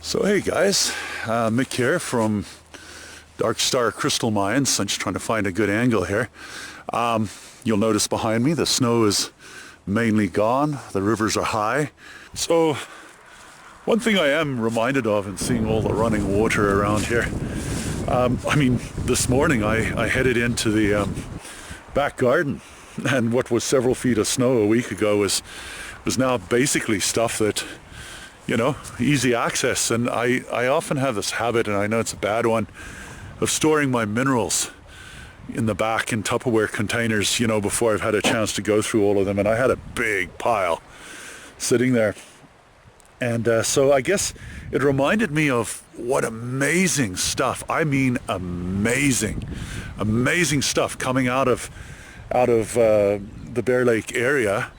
So hey guys, Mick here from Dark Star Crystal Mines. I'm just trying to find a good angle here. You'll notice behind me the snow is mainly gone, the rivers are high. So one thing I am reminded of in seeing all the running water around here, this morning I headed into the back garden, and what was several feet of snow a week ago was now basically stuff that, you know, easy access. And I often have this habit, and I know it's a bad one, of storing my minerals in the back in Tupperware containers, you know, before I've had a chance to go through all of them. And I had a big pile sitting there. And so I guess it reminded me of what amazing stuff, I mean amazing stuff coming out of the Bear Lake area.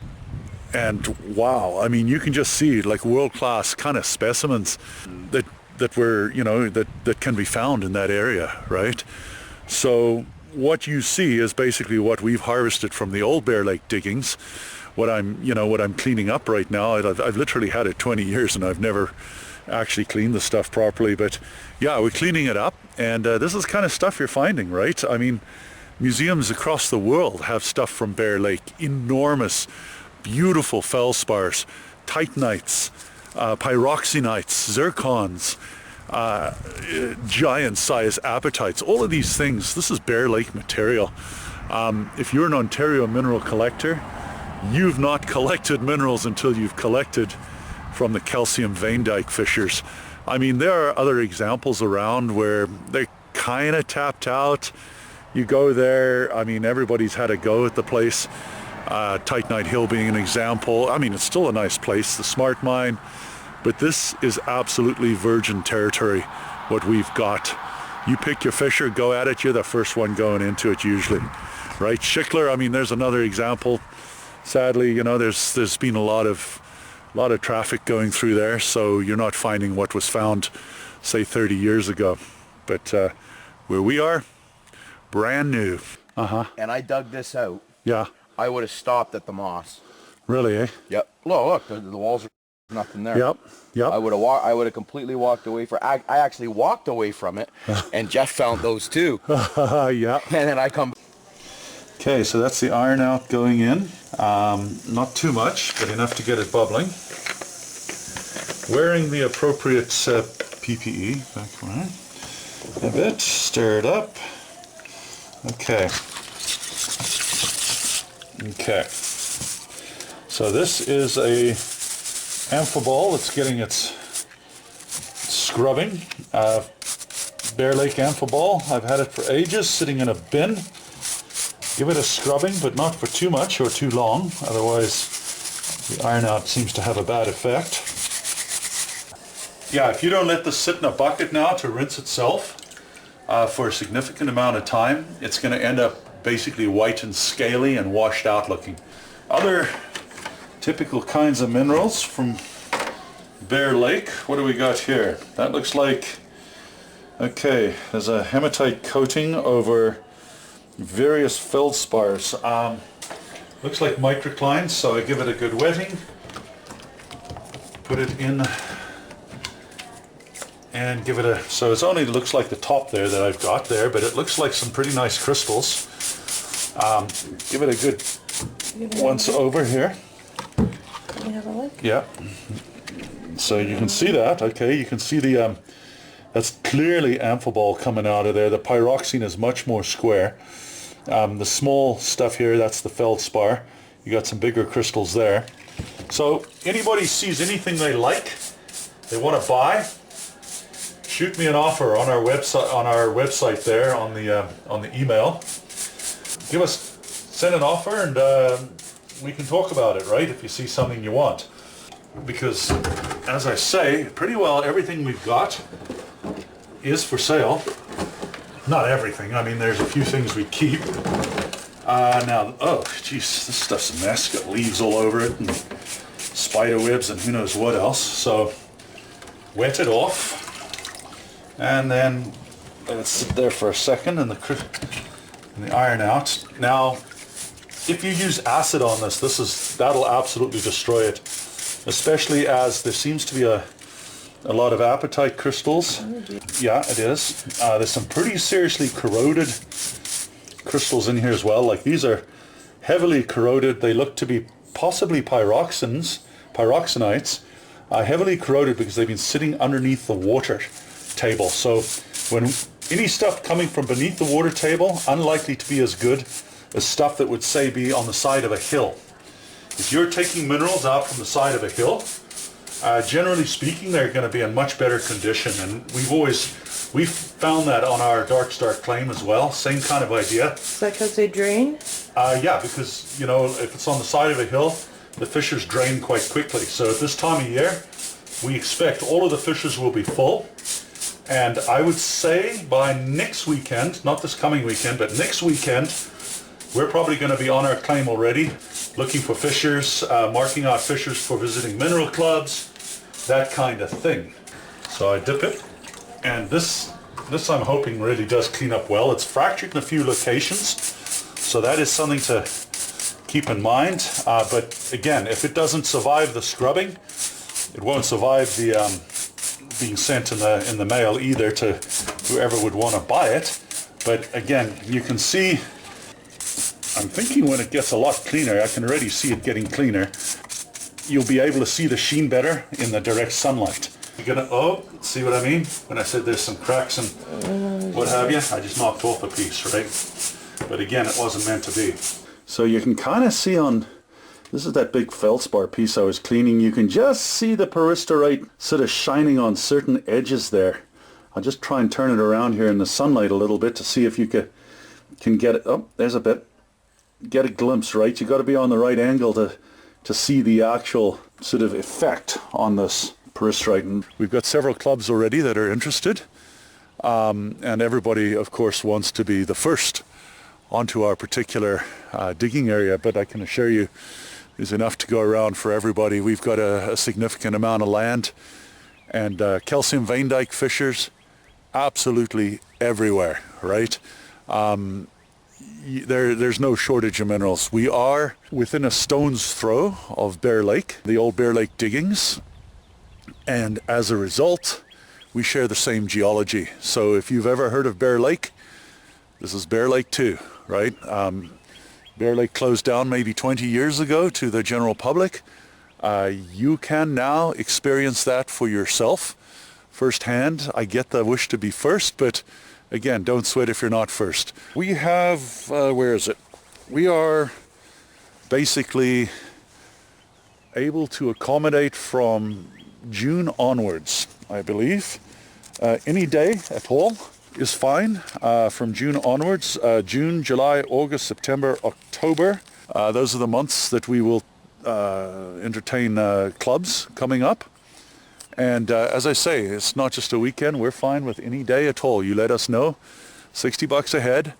And wow, I mean, you can just see like world-class kind of specimens that were, you know, that can be found in that area, right? So what you see is basically what we've harvested from the old Bear Lake diggings. What I'm cleaning up right now. I've literally had it 20 years and I've never actually cleaned the stuff properly. But yeah, we're cleaning it up, and this is kind of stuff you're finding, right? I mean, museums across the world have stuff from Bear Lake, enormous, beautiful feldspars, titanites, pyroxenites, zircons, giant-sized apatites, all of these things. This is Bear Lake material. If you're an Ontario mineral collector, you've not collected minerals until you've collected from the calcium vein dike fissures. I mean, there are other examples around where they're kind of tapped out. You go there, I mean, everybody's had a go at the place. Titanite Hill being an example. I mean, it's still a nice place, the Smart Mine, but this is absolutely virgin territory, what we've got. You pick your fissure, go at it, you're the first one going into it usually, right? Schickler, I mean, there's another example. Sadly, you know, there's been a lot of traffic going through there, so you're not finding what was found, say, 30 years ago. But where we are, brand new. And I dug this out. Yeah. I would have stopped at the moss. Really, eh? Yep. Look, the walls are nothing there. Yep. I would have completely walked away from. I actually walked away from it, and Jeff found those too. Yeah. And then I come. Okay, so that's the iron out going in. Not too much, but enough to get it bubbling. Wearing the appropriate PPE. Back a bit. Stir it up. Okay. Okay. So this is a amphibole that's getting its scrubbing. Bear Lake amphibole. I've had it for ages, sitting in a bin. Give it a scrubbing, but not for too much or too long, otherwise the iron out seems to have a bad effect. Yeah, if you don't let this sit in a bucket now to rinse itself for a significant amount of time, it's going to end up basically white and scaly and washed out looking. Other typical kinds of minerals from Bear Lake. What do we got here? That looks like, okay, there's a hematite coating over various feldspars. Looks like microcline, so I give it a good wetting. Put it in and give it a, so it only looks like the top there that I've got there, but it looks like some pretty nice crystals. Give it a good once over here. Can you have a look? Yeah. So you can see that, okay, you can see the, that's clearly amphibole coming out of there. The pyroxene is much more square. The small stuff here, that's the feldspar. You got some bigger crystals there. So anybody sees anything they like, they want to buy, shoot me an offer on our website there on the email. Send an offer, and we can talk about it, right? If you see something you want, because as I say, pretty well everything we've got is for sale. Not everything. I mean, there's a few things we keep. Now, oh, geez, this stuff's a mess. Got leaves all over it and spider webs and who knows what else. So, wet it off, and then let it sit there for a second, and the iron out. Now, if you use acid on this, that'll absolutely destroy it. Especially as there seems to be a A lot of apatite crystals. Yeah, it is. There's some pretty seriously corroded crystals in here as well. Like these are heavily corroded. They look to be possibly pyroxenites, heavily corroded because they've been sitting underneath the water table. So when any stuff coming from beneath the water table, unlikely to be as good as stuff that would say be on the side of a hill. If you're taking minerals out from the side of a hill, generally speaking, they're going to be in much better condition, and we've found that on our dark star claim as well. Same kind of idea. Is that because they drain? Yeah, because if it's on the side of a hill, the fissures drain quite quickly. So at this time of year, we expect all of the fissures will be full, and I would say by next weekend, not this coming weekend, but next weekend, we're probably going to be on our claim already, looking for fissures, marking out fissures for visiting mineral clubs, that kind of thing. So I dip it, and this I'm hoping really does clean up well. It's fractured in a few locations, so that is something to keep in mind. But again, if it doesn't survive the scrubbing, it won't survive the being sent in the mail either to whoever would want to buy it. But again, you can see, I'm thinking when it gets a lot cleaner, I can already see it getting cleaner. You'll be able to see the sheen better in the direct sunlight. You're gonna, see what I mean? When I said there's some cracks and what have you, I just knocked off a piece, right? But again, it wasn't meant to be. So you can kind of see on, this is that big feldspar piece I was cleaning, you can just see the peristirite sort of shining on certain edges there. I'll just try and turn it around here in the sunlight a little bit to see if you can get it. Oh, there's a bit. Get a glimpse, right? You got to be on the right angle to see the actual sort of effect on this peristirite. And we've got several clubs already that are interested, and everybody of course wants to be the first onto our particular digging area, but I can assure you there's enough to go around for everybody. We've got a significant amount of land, and calcium vein dyke fissures absolutely everywhere, right? There's no shortage of minerals. We are within a stone's throw of Bear Lake, the old Bear Lake diggings, and as a result, we share the same geology. So if you've ever heard of Bear Lake, this is Bear Lake too, right? Bear Lake closed down maybe 20 years ago to the general public. You can now experience that for yourself firsthand. I get the wish to be first, but again, don't sweat if you're not first. We have, where is it? We are basically able to accommodate from June onwards, I believe. Any day at all is fine from June onwards. June, July, August, September, October. Those are the months that we will entertain clubs coming up. And as I say, it's not just a weekend. We're fine with any day at all. You let us know. $60 a head.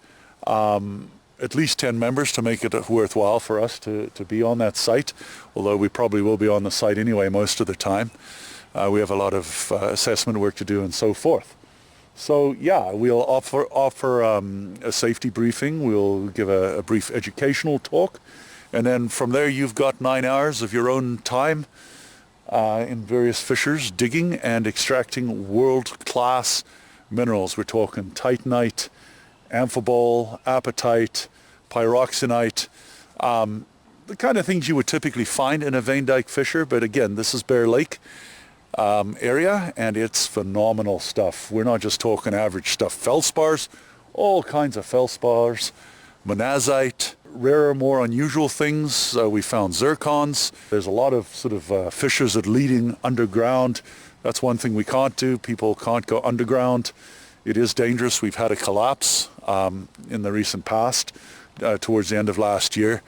At least 10 members to make it worthwhile for us to be on that site, although we probably will be on the site anyway most of the time. We have a lot of assessment work to do and so forth. So yeah, we'll offer a safety briefing. We'll give a brief educational talk, and then from there you've got 9 hours of your own time in various fissures, digging and extracting world-class minerals. We're talking titanite, amphibole, apatite, pyroxenite, the kind of things you would typically find in a vein dyke fissure. But again, this is Bear Lake area, and it's phenomenal stuff. We're not just talking average stuff. Feldspars, all kinds of feldspars, monazite, rarer, more unusual things. We found zircons. There's a lot of sort of fissures that leading underground. That's one thing we can't do. People can't go underground. It is dangerous. We've had a collapse in the recent past, towards the end of last year.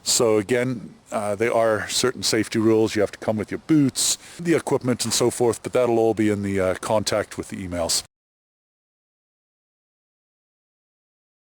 So again, there are certain safety rules. You have to come with your boots, the equipment and so forth, but that'll all be in the contact with the emails.